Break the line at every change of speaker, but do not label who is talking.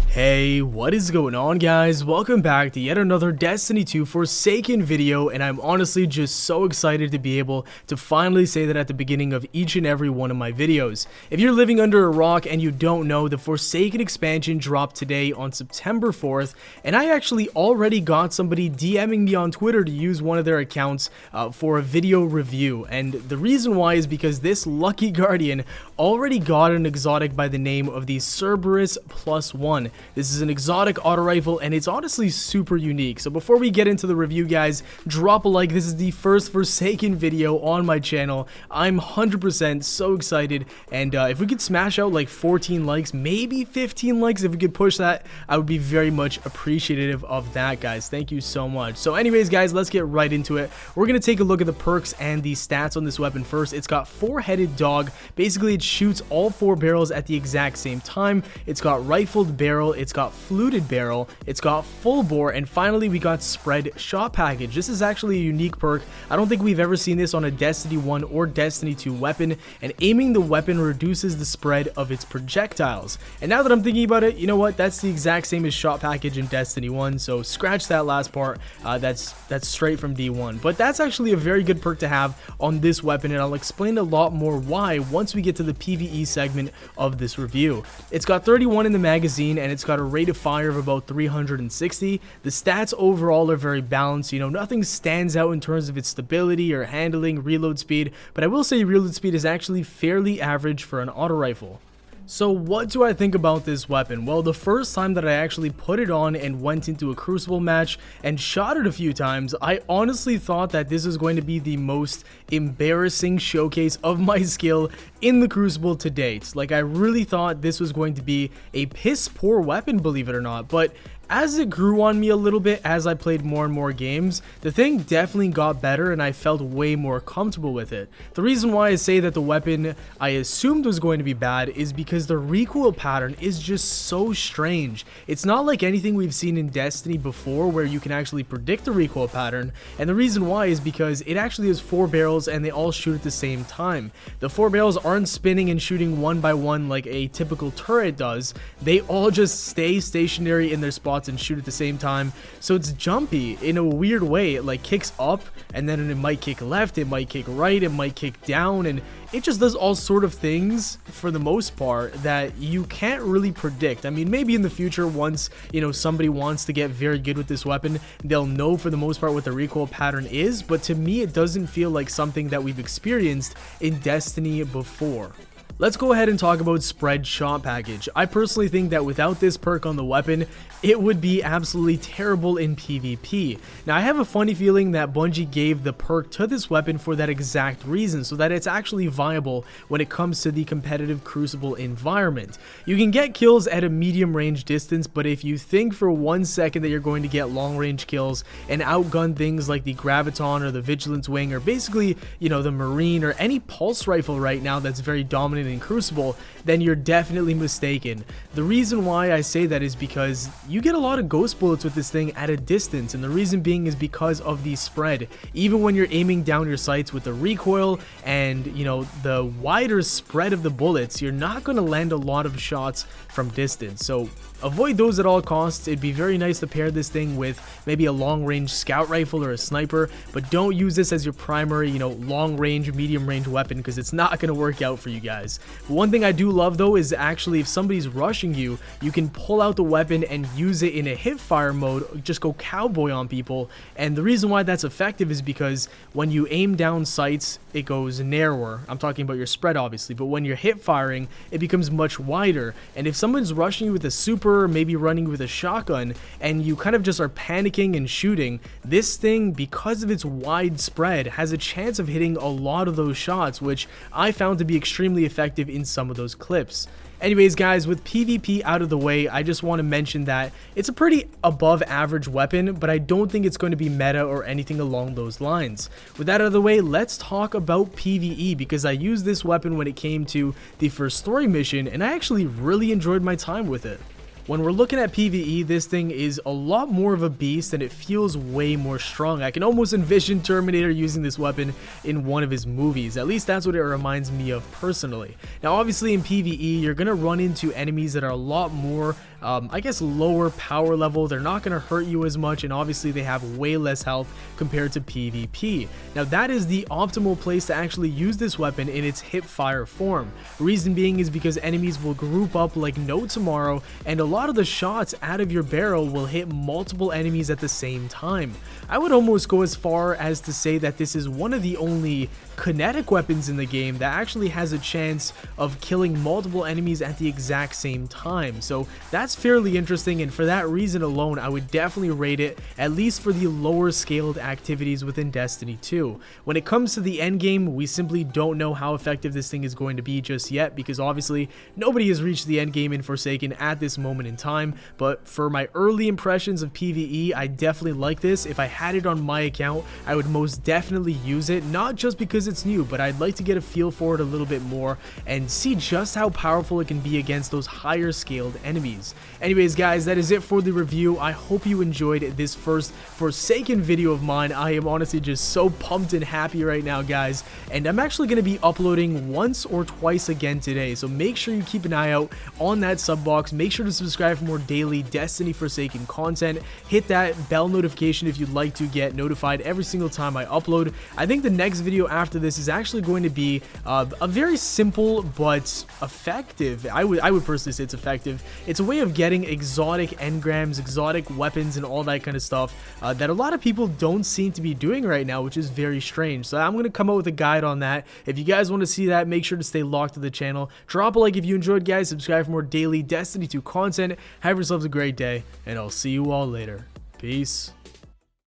Hey, what is going on, guys? Welcome back to yet another Destiny 2 Forsaken video, and I'm honestly just so excited to be able to finally say that at the beginning of each and every one of my videos. If you're living under a rock and you don't know, the Forsaken expansion dropped today on September 4th, and I actually already got somebody DMing me on Twitter to use one of their accounts for a video review, and the reason why is because this lucky guardian already got an exotic by the name of the Cerberus +1. This is an exotic auto rifle, and it's honestly super unique. So before we get into the review, guys, drop a like. This is the first Forsaken video on my channel. I'm 100% so excited, and if we could smash out like 14 likes, maybe 15 likes, if we could push that, I would be very much appreciative of that, guys. Thank you so much. So anyways, guys, let's get right into it. We're going to take a look at the perks and the stats on this weapon first. It's got four-headed dog. Basically, it shoots all four barrels at the exact same time. It's got rifled barrel, it's got fluted barrel, it's got full bore, and finally we got spread shot package. This is actually a unique perk. I don't think we've ever seen this on a Destiny 1 or Destiny 2 weapon, and aiming the weapon reduces the spread of its projectiles. And now that I'm thinking about it, you know what, that's the exact same as shot package in Destiny 1, so scratch that last part. That's straight from D1, but that's actually a very good perk to have on this weapon, and I'll explain a lot more why once we get to the PvE segment of this review. It's got 31 in the magazine, and it's got a rate of fire of about 360. The stats overall are very balanced. You know, nothing stands out in terms of its stability or handling, reload speed, but I will say reload speed is actually fairly average for an auto rifle. So what do I think about this weapon? Well, the first time that I actually put it on and went into a Crucible match and shot it a few times, I honestly thought that this was going to be the most embarrassing showcase of my skill in the Crucible to date. Like, I really thought this was going to be a piss poor weapon, believe it or not, but as it grew on me a little bit as I played more and more games, the thing definitely got better and I felt way more comfortable with it. The reason why I say that the weapon I assumed was going to be bad is because the recoil pattern is just so strange. It's not like anything we've seen in Destiny before where you can actually predict the recoil pattern, and the reason why is because it actually has four barrels and they all shoot at the same time. The four barrels aren't spinning and shooting one by one like a typical turret does. They all just stay stationary in their spots and shoot at the same time, so it's jumpy in a weird way. It like kicks up and then it might kick left, it might kick right, it might kick down, and it just does all sort of things for the most part that you can't really predict. I mean, maybe in the future, once you know somebody wants to get very good with this weapon, they'll know for the most part what the recoil pattern is, but to me it doesn't feel like something that we've experienced in Destiny before. Let's go ahead and talk about spread shot package. I personally think that without this perk on the weapon, it would be absolutely terrible in PvP. Now, I have a funny feeling that Bungie gave the perk to this weapon for that exact reason, so that it's actually viable when it comes to the competitive Crucible environment. You can get kills at a medium range distance, but if you think for 1 second that you're going to get long range kills and outgun things like the Graviton or the Vigilance Wing, or basically, you know, the Marine or any pulse rifle right now that's very dominant in Crucible, then you're definitely mistaken. The reason why I say that is because you get a lot of ghost bullets with this thing at a distance, and the reason being is because of the spread. Even when you're aiming down your sights with the recoil and, you know, the wider spread of the bullets, you're not going to land a lot of shots from distance. So avoid those at all costs. It'd be very nice to pair this thing with maybe a long range scout rifle or a sniper, but don't use this as your primary, you know, long range, medium range weapon, because it's not going to work out for you guys. But one thing I do love though is actually if somebody's rushing you, you can pull out the weapon and use it in a Hipfire mode, just go cowboy on people. And the reason why that's effective is because when you aim down sights, it goes narrower. I'm talking about your spread obviously, but when you're hip firing, it becomes much wider. And if someone's rushing you with a super, maybe running with a shotgun, and you kind of just are panicking and shooting, this thing, because of its wide spread, has a chance of hitting a lot of those shots, which I found to be extremely effective in some of those clips. Anyways, guys, with PvP out of the way, I just want to mention that it's a pretty above average weapon, but I don't think it's going to be meta or anything along those lines. With that out of the way, let's talk about PvE, because I used this weapon when it came to the first story mission, and I actually really enjoyed my time with it. when we're looking at PvE, this thing is a lot more of a beast and it feels way more strong. I can almost envision Terminator using this weapon in one of his movies. At least that's what it reminds me of personally. Now obviously in PvE, you're going to run into enemies that are a lot more I guess lower power level. They're not going to hurt you as much, and obviously they have way less health compared to PvP. Now that is the optimal place to actually use this weapon in its hipfire form. Reason being is because enemies will group up like no tomorrow, and a lot of the shots out of your barrel will hit multiple enemies at the same time. I would almost go as far as to say that this is one of the only kinetic weapons in the game that actually has a chance of killing multiple enemies at the exact same time. So that's fairly interesting, and for that reason alone, I would definitely rate it, at least for the lower scaled activities within Destiny 2. When it comes to the end game, we simply don't know how effective this thing is going to be just yet, because obviously nobody has reached the end game in Forsaken at this moment in time. But for my early impressions of PvE, I definitely like this. If I had it on my account, I would most definitely use it, not just because it's new, but I'd like to get a feel for it a little bit more and see just how powerful it can be against those higher scaled enemies. Anyways guys, that is it for the review. I hope you enjoyed this first Forsaken video of mine. I am honestly just so pumped and happy right now guys, and I'm actually going to be uploading once or twice again today, so make sure you keep an eye out on that sub box. Make sure to subscribe for more daily Destiny Forsaken content. Hit that bell notification if you'd like to get notified every single time I upload. I think the next video after this is actually going to be a very simple but effective, I would personally say it's effective. It's a way of getting exotic engrams, exotic weapons, and all that kind of stuff that a lot of people don't seem to be doing right now, which is very strange. So I'm going to come out with a guide on that. If you guys want to see that, make sure to stay locked to the channel. Drop a like if you enjoyed guys, subscribe for more daily Destiny 2 content. Have yourselves a great day, and I'll see you all later. Peace.